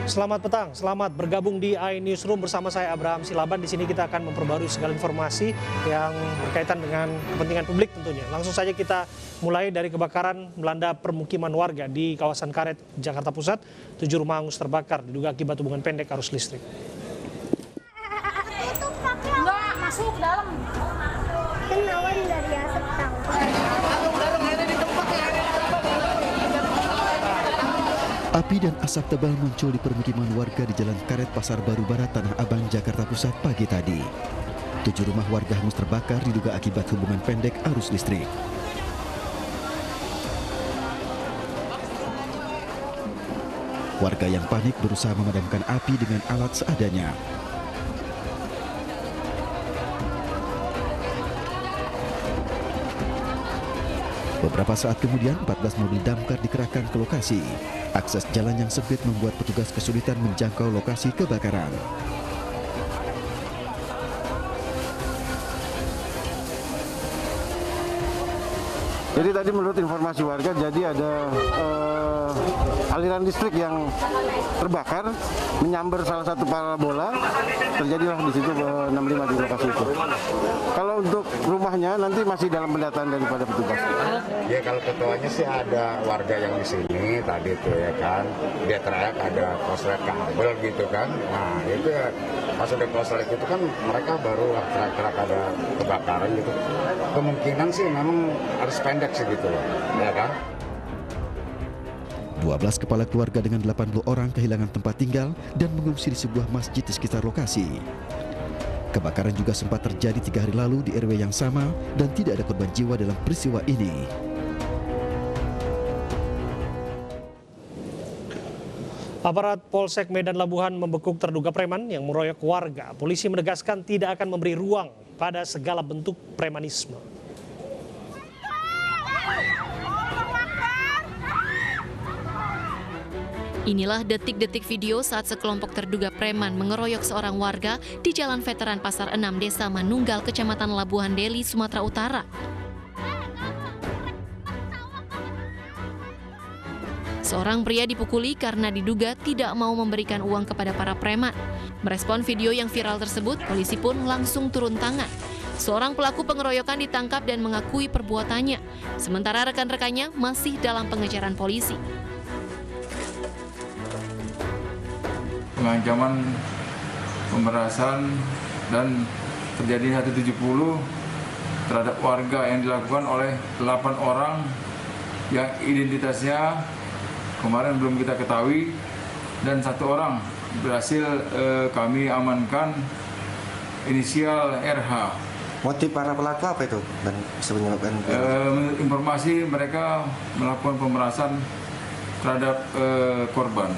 Selamat petang, selamat bergabung di iNewsroom bersama saya Abraham Silaban. Di sini kita akan memperbarui segala informasi yang berkaitan dengan kepentingan publik tentunya. Langsung saja kita mulai dari kebakaran melanda permukiman warga di kawasan Karet, Jakarta Pusat. 7 rumah hangus terbakar diduga akibat hubungan pendek arus listrik. Enggak, masuk ke dalam. Kenalan dari asap tahu. Api dan asap tebal muncul di permukiman warga di Jalan Karet, Pasar Baru Barat, Tanah Abang, Jakarta Pusat pagi tadi. 7 rumah warga hangus terbakar diduga akibat hubungan pendek arus listrik. Warga yang panik berusaha memadamkan api dengan alat seadanya. Beberapa saat kemudian, 14 mobil damkar dikerahkan ke lokasi. Akses jalan yang sempit membuat petugas kesulitan menjangkau lokasi kebakaran. Jadi tadi menurut informasi warga, jadi ada aliran listrik yang terbakar, menyambar salah satu parabola, terjadilah di situ 65 di lokasi itu. Kalau untuk rumahnya nanti masih dalam pendataan daripada petugas. Ya kalau ketuanya sih ada warga yang di sini tadi tuh ya kan, dia teriak ada korslet kabel gitu kan. Nah itu ya pas udah korslet itu kan mereka baru teriak-teriak ada kebakaran gitu. Kemungkinan sih memang harus pendek segitu loh, ya kan. 12 kepala keluarga dengan 80 orang kehilangan tempat tinggal dan mengungsi di sebuah masjid di sekitar lokasi. Kebakaran juga sempat terjadi 3 hari lalu di RW yang sama dan tidak ada korban jiwa dalam peristiwa ini. Aparat Polsek Medan Labuhan membekuk terduga preman yang meroyok warga. Polisi menegaskan tidak akan memberi ruang pada segala bentuk premanisme. Inilah detik-detik video saat sekelompok terduga preman mengeroyok seorang warga di Jalan Veteran Pasar 6 Desa Manunggal, Kecamatan Labuhan Deli, Sumatera Utara. Seorang pria dipukuli karena diduga tidak mau memberikan uang kepada para preman. Merespon video yang viral tersebut, polisi pun langsung turun tangan. Seorang pelaku pengeroyokan ditangkap dan mengakui perbuatannya, sementara rekan-rekannya masih dalam pengejaran polisi. Pengancaman pemerasan dan terjadi 170 terhadap warga yang dilakukan oleh 8 orang yang identitasnya kemarin belum kita ketahui, dan 1 orang berhasil kami amankan inisial RH. Motif para pelaku apa itu? Dan sebenarnya Informasi mereka melakukan pemerasan terhadap korban.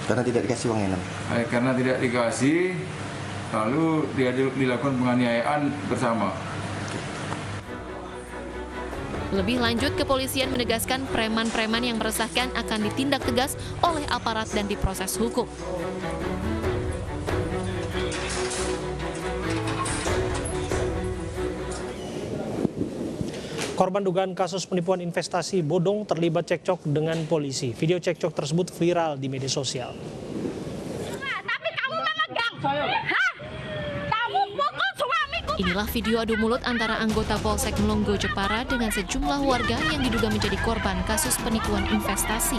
karena tidak dikasih uang enam. Karena tidak dikasih, lalu dia dilakukan penganiayaan bersama. Lebih lanjut, kepolisian menegaskan preman-preman yang meresahkan akan ditindak tegas oleh aparat dan diproses hukum. Korban dugaan kasus penipuan investasi bodong terlibat cekcok dengan polisi. Video cekcok tersebut viral di media sosial. Tapi kamu memegang. Hah? Kamu pukul suamiku. Inilah video adu mulut antara anggota Polsek Melongo Jepara dengan sejumlah warga yang diduga menjadi korban kasus penipuan investasi.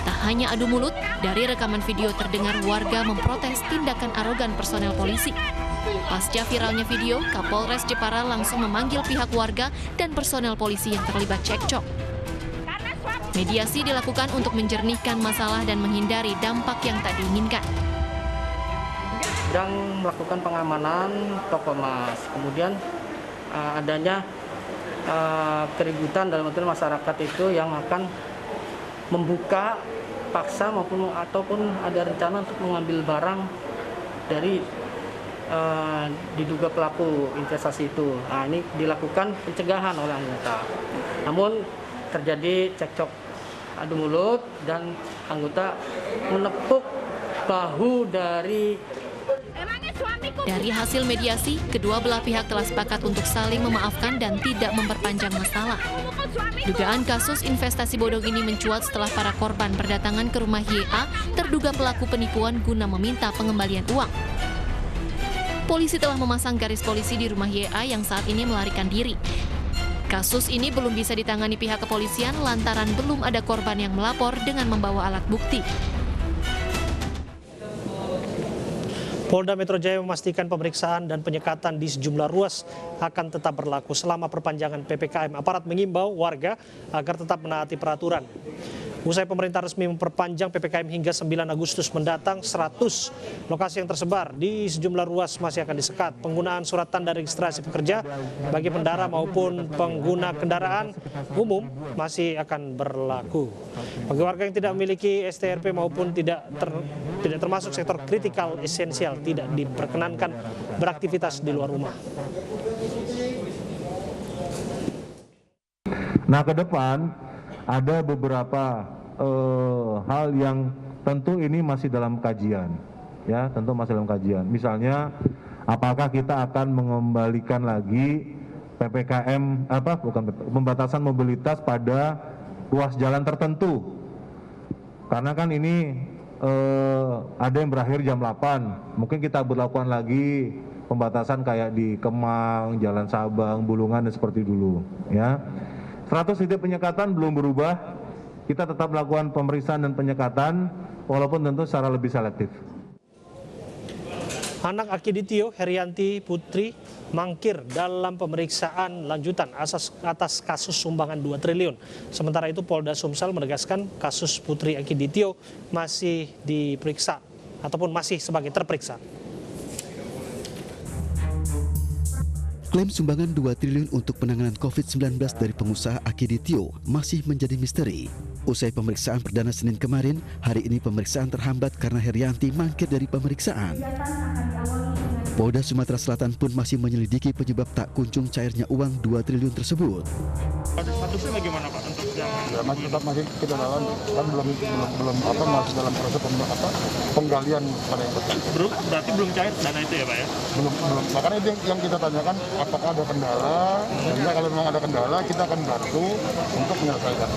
Tak hanya adu mulut, dari rekaman video terdengar warga memprotes tindakan arogan personel polisi. Pasca viralnya video, Kapolres Jepara langsung memanggil pihak warga dan personel polisi yang terlibat cekcok. Mediasi dilakukan untuk menjernihkan masalah dan menghindari dampak yang tak diinginkan. Sedang melakukan pengamanan toko emas, kemudian adanya keributan dalam arti masyarakat itu yang akan membuka paksa ataupun ada rencana untuk mengambil barang dari diduga pelaku investasi itu. Nah, ini dilakukan pencegahan oleh anggota. Namun terjadi cekcok adu mulut dan anggota menepuk bahu dari Emangnya Dari hasil mediasi, kedua belah pihak telah sepakat untuk saling memaafkan dan tidak memperpanjang masalah. Dugaan kasus investasi bodong ini mencuat setelah para korban berdatangan ke rumah YA, terduga pelaku penipuan guna meminta pengembalian uang. Polisi telah memasang garis polisi di rumah YA yang saat ini melarikan diri. Kasus ini belum bisa ditangani pihak kepolisian lantaran belum ada korban yang melapor dengan membawa alat bukti. Polda Metro Jaya memastikan pemeriksaan dan penyekatan di sejumlah ruas akan tetap berlaku selama perpanjangan PPKM. Aparat mengimbau warga agar tetap menaati peraturan. Usai pemerintah resmi memperpanjang PPKM hingga 9 Agustus mendatang, 100 lokasi yang tersebar di sejumlah ruas masih akan disekat. Penggunaan surat tanda registrasi pekerja bagi pengendara maupun pengguna kendaraan umum masih akan berlaku. Bagi warga yang tidak memiliki STRP maupun tidak termasuk sektor kritikal esensial, tidak diperkenankan beraktivitas di luar rumah. Nah, ke depan ada beberapa hal yang tentu ini masih dalam kajian, ya, tentu masih dalam kajian. Misalnya, apakah kita akan mengembalikan lagi PPKM pembatasan mobilitas pada ruas jalan tertentu? Karena kan ini ada yang berakhir jam 8, mungkin kita berlakukan lagi pembatasan kayak di Kemang, Jalan Sabang, Bulungan dan seperti dulu, ya. 100 titik penyekatan belum berubah, kita tetap melakukan pemeriksaan dan penyekatan walaupun tentu secara lebih selektif. Anak Akiditio, Herianti Putri, mangkir dalam pemeriksaan lanjutan atas kasus sumbangan 2 triliun. Sementara itu Polda Sumsel menegaskan kasus Putri Akiditio masih diperiksa ataupun masih sebagai terperiksa. Klaim sumbangan 2 triliun untuk penanganan COVID-19 dari pengusaha Akiditio masih menjadi misteri. Usai pemeriksaan perdana Senin kemarin, hari ini pemeriksaan terhambat karena Herianti mangkir dari pemeriksaan. Polda Sumatera Selatan pun masih menyelidiki penyebab tak kunjung cairnya uang 2 triliun tersebut. Statusnya bagaimana Pak untuk yang masih kita dalam, kan belum masih dalam proses penggalian pada yang bersangkutan. berarti belum cair dana itu ya Pak ya? Belum. Makanya itu yang kita tanyakan, apakah ada kendala? Dan kalau memang ada kendala, kita akan bantu untuk menyelesaikan.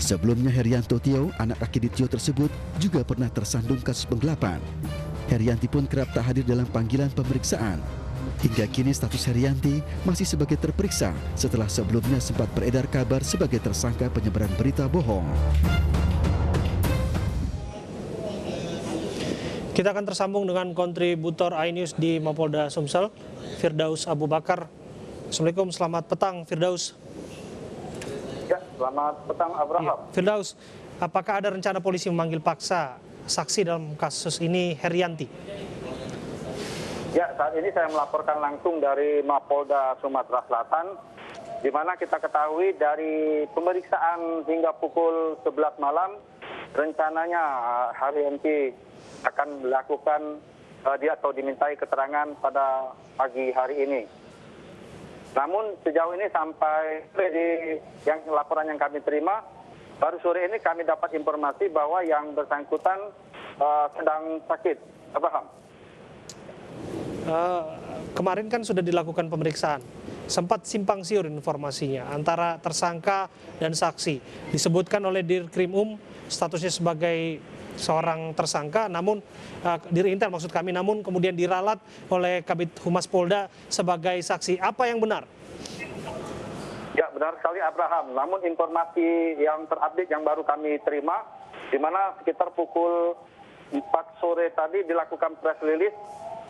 Sebelumnya Herianto Tio, anak Akiditio tersebut, juga pernah tersandung kasus penggelapan. Herianti pun kerap tak hadir dalam panggilan pemeriksaan. Hingga kini status Herianti masih sebagai terperiksa setelah sebelumnya sempat beredar kabar sebagai tersangka penyebaran berita bohong. Kita akan tersambung dengan kontributor iNews di Mapolda Sumsel, Firdaus Abu Bakar. Assalamualaikum, selamat petang Firdaus. Ya, selamat petang Abraham. Ya, Firdaus, apakah ada rencana polisi memanggil paksa saksi dalam kasus ini Herianti? Ya, saat ini saya melaporkan langsung dari Mapolda Sumatera Selatan, di mana kita ketahui dari pemeriksaan hingga pukul 11 malam, rencananya Herianti akan melakukan dia atau dimintai keterangan pada pagi hari ini. Namun sejauh ini sampai di laporan yang kami terima, baru sore ini kami dapat informasi bahwa yang bersangkutan sedang sakit. Abraham. Kemarin kan sudah dilakukan pemeriksaan, sempat simpang siur informasinya antara tersangka dan saksi. Disebutkan oleh Dirkrimum statusnya sebagai seorang tersangka, namun Dirintel maksud kami, namun kemudian diralat oleh Kabid Humas Polda sebagai saksi. Apa yang benar? Ya, benar sekali Abraham. Namun informasi yang terupdate yang baru kami terima, di mana sekitar pukul 4 sore tadi dilakukan press release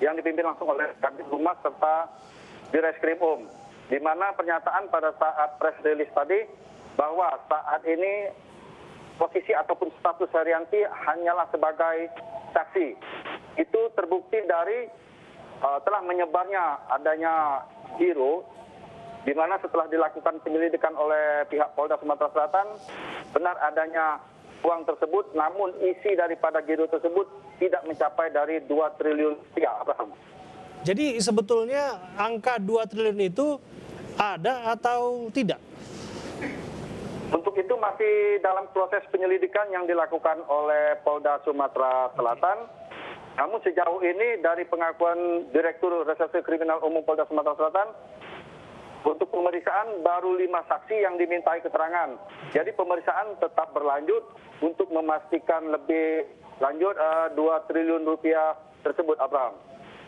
yang dipimpin langsung oleh Kabid Humas serta Direskrimum, di mana pernyataan pada saat press release tadi bahwa saat ini posisi ataupun status Herianti hanyalah sebagai saksi. Itu terbukti dari telah menyebarnya adanya giro, di mana setelah dilakukan penyelidikan oleh pihak Polda Sumatera Selatan, benar adanya uang tersebut, namun isi daripada giro tersebut tidak mencapai dari 2 triliun rupiah, Abraham. Jadi sebetulnya angka 2 triliun itu ada atau tidak? Untuk itu masih dalam proses penyelidikan yang dilakukan oleh Polda Sumatera Selatan. Namun sejauh ini dari pengakuan Direktur Reserse Kriminal Umum Polda Sumatera Selatan, untuk pemeriksaan baru 5 saksi yang dimintai keterangan. Jadi pemeriksaan tetap berlanjut untuk memastikan lebih lanjut 2 triliun rupiah tersebut, Abraham.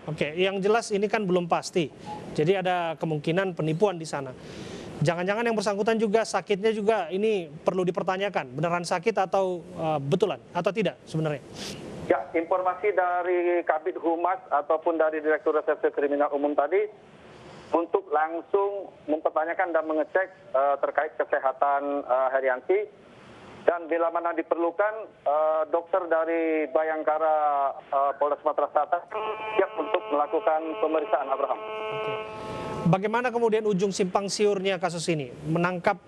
Oke, yang jelas ini kan belum pasti. Jadi ada kemungkinan penipuan di sana. Jangan-jangan yang bersangkutan juga sakitnya juga ini perlu dipertanyakan. Beneran sakit atau betulan atau tidak sebenarnya? Ya, informasi dari Kabid Humas ataupun dari Direktur Reserse Kriminal Umum tadi untuk langsung mempertanyakan dan mengecek terkait kesehatan Herianti, dan bila mana diperlukan dokter dari Bayangkara Polda Sumatera Selatan siap untuk melakukan pemeriksaan, Abraham. Oke. Bagaimana kemudian ujung simpang siurnya kasus ini? Menangkap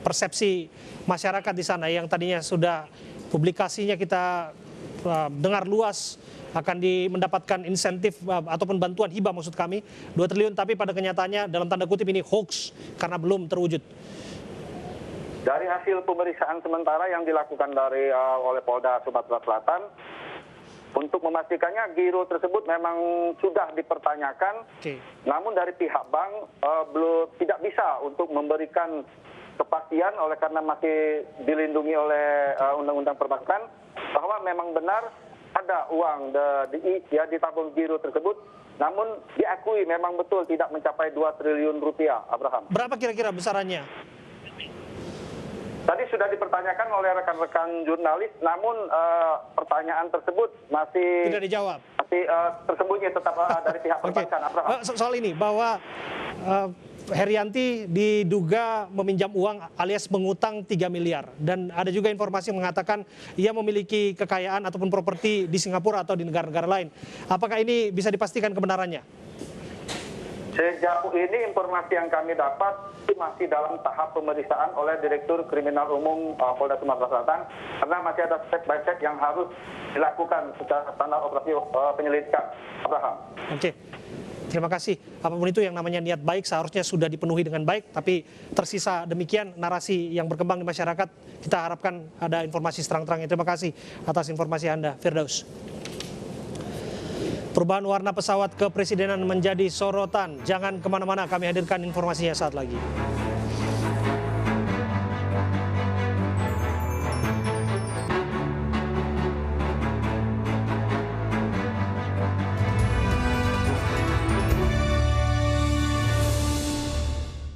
persepsi masyarakat di sana yang tadinya sudah publikasinya kita dengar luas akan mendapatkan insentif ataupun bantuan hibah maksud kami 2 triliun, tapi pada kenyataannya dalam tanda kutip ini hoax karena belum terwujud. Dari hasil pemeriksaan sementara yang dilakukan oleh Polda Sumatera Selatan, untuk memastikannya giro tersebut memang sudah dipertanyakan, namun dari pihak bank belum tidak bisa untuk memberikan kepastian oleh karena masih dilindungi oleh Undang-Undang Perbankan bahwa memang benar ada uang di tabung giro tersebut, namun diakui memang betul tidak mencapai 2 triliun rupiah, Abraham. Berapa kira-kira besarannya? Tadi sudah dipertanyakan oleh rekan-rekan jurnalis, namun pertanyaan tersebut masih tidak dijawab. Masih tersembunyi tetap dari pihak perbankan, Abraham. Soal ini bahwa Herianti diduga meminjam uang alias mengutang 3 miliar. Dan ada juga informasi yang mengatakan ia memiliki kekayaan ataupun properti di Singapura atau di negara-negara lain. Apakah ini bisa dipastikan kebenarannya? Sejauh ini informasi yang kami dapat masih dalam tahap pemeriksaan oleh Direktur Kriminal Umum Polda Sumatera Selatan, karena masih ada step by step yang harus dilakukan secara standar operasi penyelidikan, Abraham. Oke. Terima kasih. Apapun itu yang namanya niat baik seharusnya sudah dipenuhi dengan baik, tapi tersisa demikian narasi yang berkembang di masyarakat. Kita harapkan ada informasi terang-terangnya. Terima kasih atas informasi Anda, Firdaus. Perubahan warna pesawat kepresidenan menjadi sorotan. Jangan kemana-mana, kami hadirkan informasinya saat lagi.